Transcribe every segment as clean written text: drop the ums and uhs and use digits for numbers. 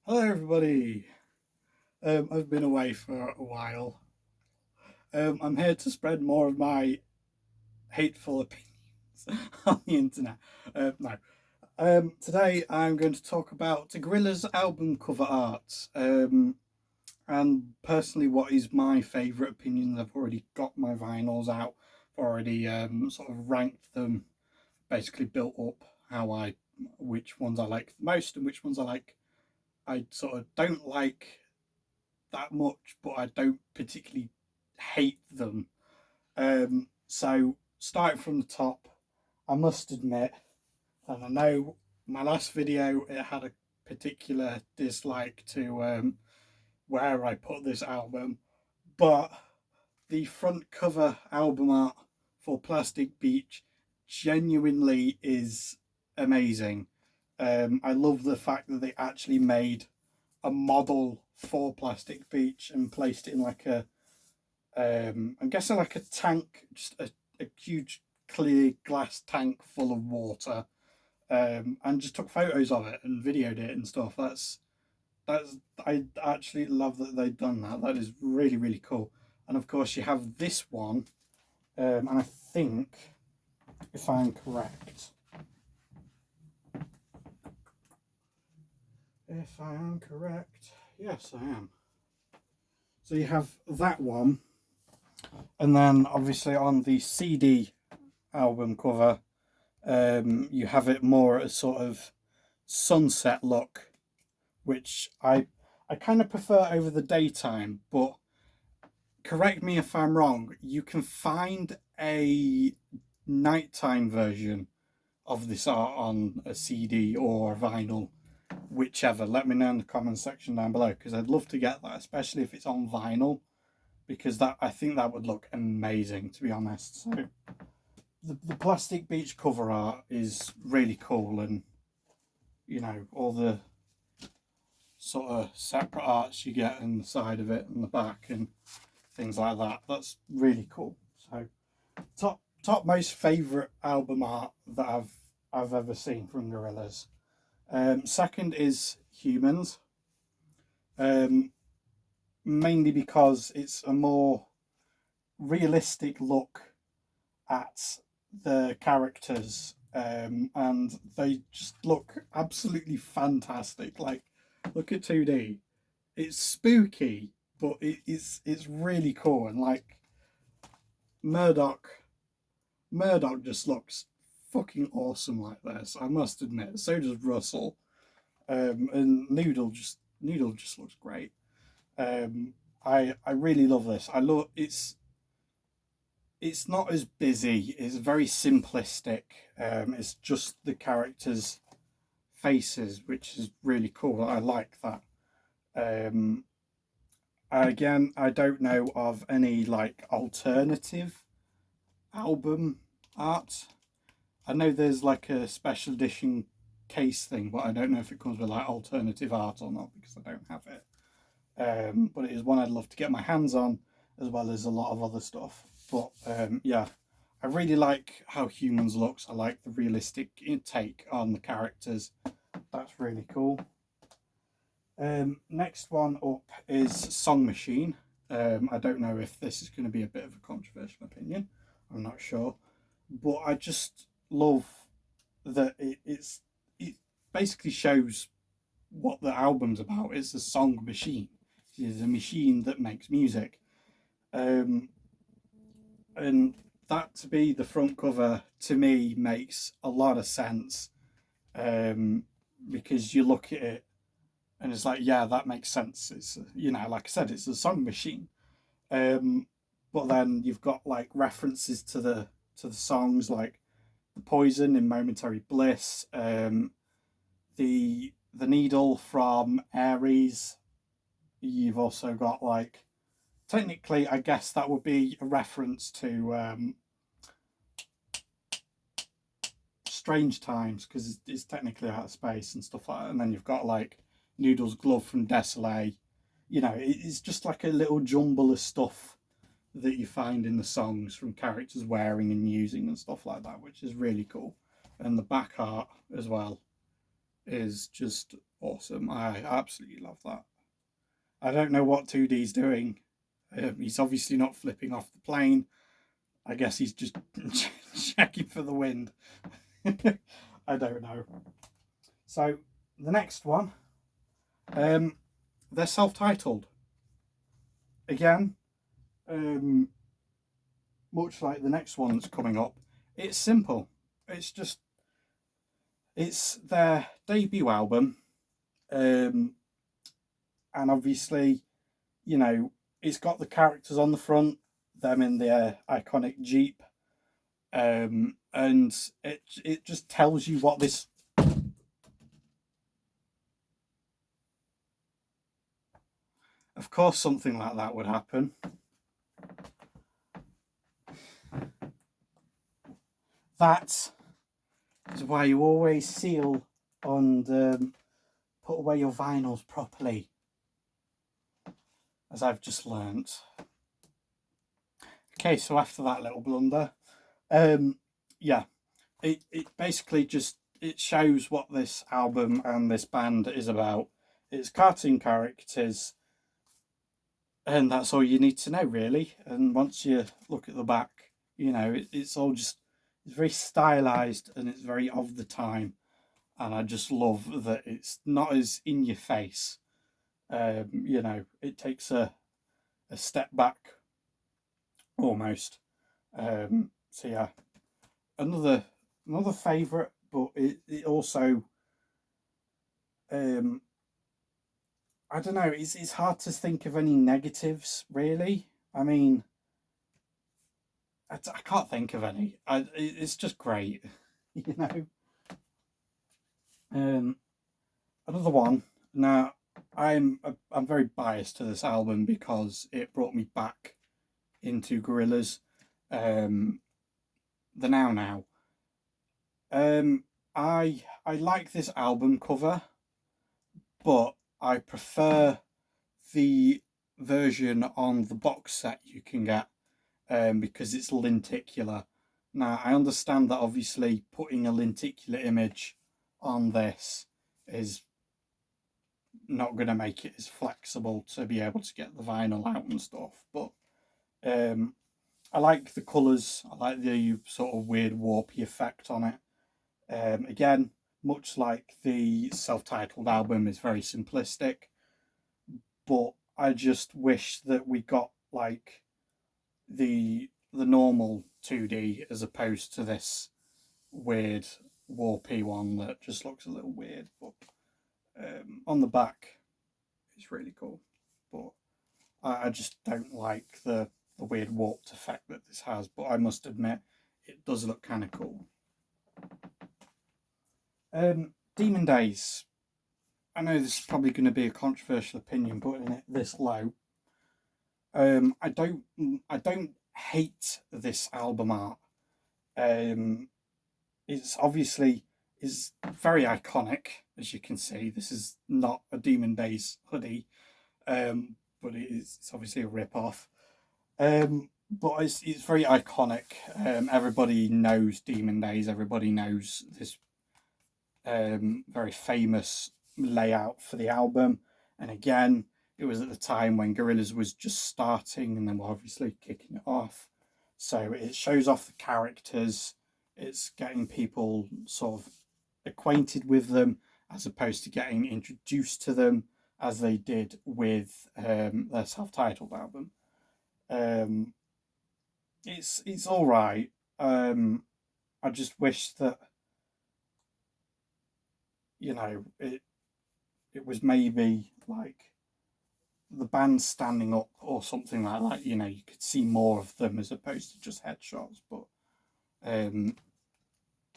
Hello, everybody. I've been away for a while. I'm here to spread more of my hateful opinions on the internet. No. Today I'm going to talk about the gorillaz album cover art. And personally, what is my favourite opinion. I've already got my vinyls out. I've already sort of ranked them, basically built up which ones I like the most and which ones I sort of don't like that much, but I don't particularly hate them. So starting from the top, I must admit, and I know my last video it had a particular dislike to where I put this album, but the front cover album art for Plastic Beach genuinely is amazing. I love the fact that they actually made a model for Plastic Beach and placed it in like I'm guessing like a tank, just a huge clear glass tank full of water, and just took photos of it and videoed it and stuff. That's I actually love that they've done that. That is really really cool. And of course you have this one, and I think if I'm correct, yes I am. So you have that one, and then obviously on the CD album cover, you have it more as sort of sunset look, which I kind of prefer over the daytime. But correct me if I'm wrong. You can find a nighttime version of this art on a CD or a vinyl, whichever. Let me know in the comment section down below because I'd love to get that, especially if it's on vinyl, because that I think that would look amazing, to be honest. So the Plastic Beach cover art is really cool, and all the sort of separate arts you get in the side of it and the back and things like that. That's really cool. So top most favourite album art that I've ever seen from Gorillaz. Second is Humans. Um, Mainly because it's a more realistic look at the characters, and they just look absolutely fantastic. Like, look at 2D. It's spooky, but it's really cool. And like Murdoch, Murdoch just looks fucking awesome like this. I must admit. So does Russell, and Noodle just looks great. I really love this. I love it's not as busy. It's very simplistic. It's just the characters' faces, which is really cool. I like that. Um, Again, I don't know of any like alternative album art. I know there's like a special edition case thing, but I don't know if it comes with like alternative art or not because I don't have it. But it is one I'd love to get my hands on, as well as a lot of other stuff. But yeah, I really like how Humans looks. I like the realistic take on the characters. That's really cool. Next one up is Song Machine. I don't know if this is going to be a bit of a controversial opinion. I'm not sure, but I just love that it basically shows what the album's about. It's a song machine. It is a machine that makes music, um, and that to be the front cover to me makes a lot of sense, um, because you look at it and it's like, yeah, that makes sense. It's like I said, it's a song machine. Um, but then you've got like references to the songs like the Poison in Momentary Bliss, the needle from Aries. You've also got like technically, I guess that would be a reference to Strange Times because it's technically out of space and stuff like that. And then you've got like Noodle's glove from Desolate. It's just like a little jumble of stuff that you find in the songs from characters wearing and using and stuff like that, which is really cool. And the back art as well is just awesome. I absolutely love that. I don't know what 2D's doing. He's obviously not flipping off the plane. I guess he's just checking for the wind. I don't know. So the next one, they're self-titled. Again, much like the next one that's coming up, it's simple. It's their debut album, and obviously, you know, it's got the characters on the front, them in their iconic Jeep, and it just tells you what this. Of course, something like that would happen. That is why you always seal and put away your vinyls properly, as I've just learnt. Okay, so after that little blunder, yeah, it basically just it shows what this album and this band is about. It's cartoon characters, and that's all you need to know, really. And once you look at the back, you know, it's all just it's very stylized and it's very of the time. And I just love that it's not as in your face. You know, it takes a step back almost. So yeah, another favourite, but it also I don't know. It's hard to think of any negatives really. I mean, I can't think of any. It's just great, you know. Another one. Now, I'm very biased to this album because it brought me back into Gorillaz. The Now. I like this album cover, but I prefer the version on the box set you can get because it's lenticular. Now, I understand that obviously putting a lenticular image on this is not going to make it as flexible to be able to get the vinyl out and stuff, but I like the colours, I like the sort of weird warpy effect on it. Again, much like the self-titled album is very simplistic, but I just wish that we got like the normal 2D as opposed to this weird warpy one that just looks a little weird. But on the back, it's really cool. But I just don't like the weird warped effect that this has. But I must admit, it does look kind of cool. Demon Days. I know this is probably going to be a controversial opinion, putting it this low. I don't hate this album art. It's obviously is very iconic, as you can see. This is not a Demon Days hoodie, but it's obviously a rip off. But it's very iconic. Everybody knows Demon Days. Everybody knows this very famous layout for the album. And again, it was at the time when Gorillaz was just starting and then we're obviously kicking it off. So it shows off the characters. It's getting people sort of acquainted with them as opposed to getting introduced to them as they did with their self-titled album. It's all right. I just wish that it was maybe like the band standing up or something like that. You could see more of them as opposed to just headshots. But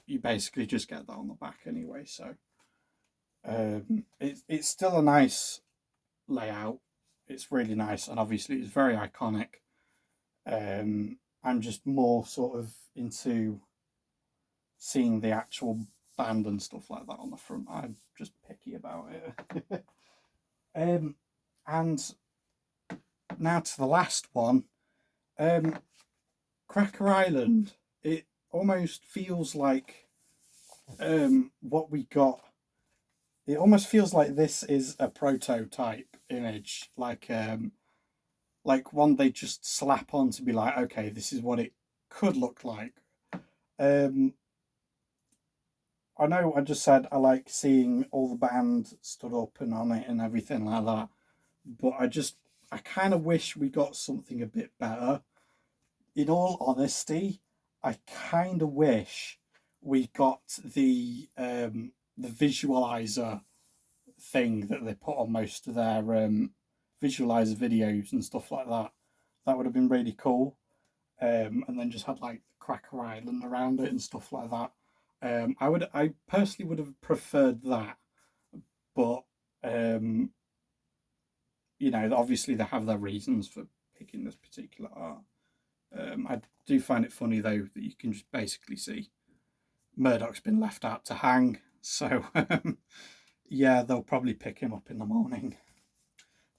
you basically just get that on the back anyway. So it's still a nice layout. It's really nice, and obviously it's very iconic. I'm just more sort of into seeing the actual band and stuff like that on the front. I'm just picky about it. And now to the last one, Cracker Island. It almost feels like what we got It almost feels like this is a prototype image, like one they just slap on to be like, okay, this is what it could look like. I know I just said I like seeing all the band stood up and on it and everything like that, but I kind of wish we got something a bit better. In all honesty, I kind of wish we got the visualizer thing that they put on most of their visualizer videos and stuff like that. That would have been really cool. And then just had like the Cracker Island around it and stuff like that. I personally would have preferred that, but you know, obviously they have their reasons for picking this particular art. I do find it funny though that you can just basically see Murdoch's been left out to hang. So yeah, they'll probably pick him up in the morning.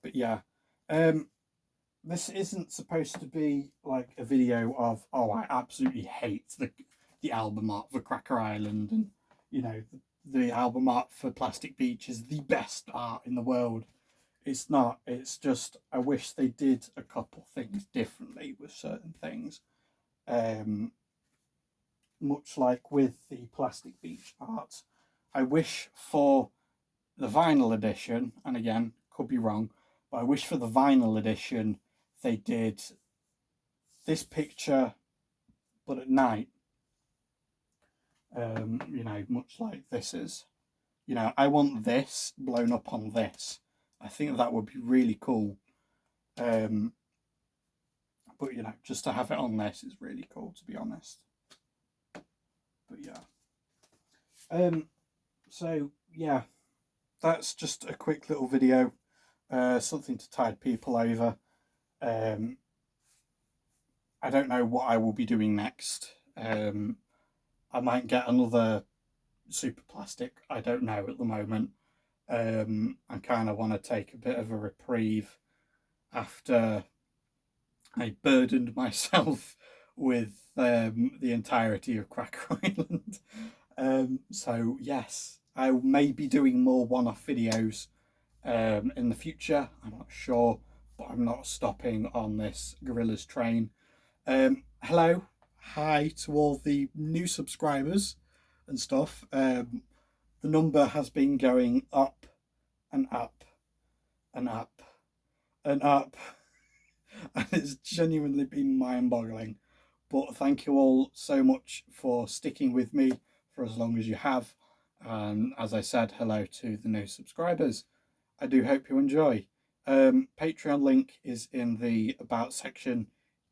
But yeah, this isn't supposed to be like a video of, oh, I absolutely hate the album art for Cracker Island, and you know the album art for Plastic Beach is the best art in the world. It's not. It's just I wish they did a couple things differently with certain things. Much like with the Plastic Beach art, I wish for the vinyl edition, and again, could be wrong, but I wish for the vinyl edition they did this picture, but at night. You know, much like this is. You know, I want this blown up on this. I think that would be really cool. But you know, just to have it on this is really cool, to be honest. But yeah. So yeah, that's just a quick little video. Something to tide people over. I don't know what I will be doing next. I might get another super plastic. I don't know at the moment. I kind of want to take a bit of a reprieve after I burdened myself with the entirety of Cracker Island. So yes, I may be doing more one-off videos in the future. I'm not sure, but I'm not stopping on this gorillaz train. Hello, hi to all the new subscribers and stuff. The number has been going up and up and up and up, and it's genuinely been mind-boggling. But thank you all so much for sticking with me for as long as you have. And as I said, hello to the new subscribers. I do hope you enjoy. Patreon link is in the About section.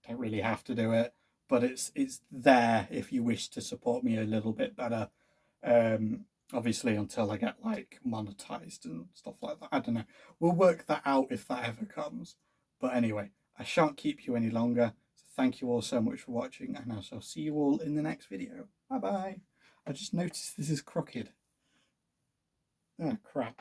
Don't really have to do it, but it's there if you wish to support me a little bit better. Obviously until I get like monetized and stuff like that. I don't know. We'll work that out if that ever comes. But anyway, I shan't keep you any longer. So thank you all so much for watching, and I shall see you all in the next video. Bye bye. I just noticed this is crooked. Oh crap.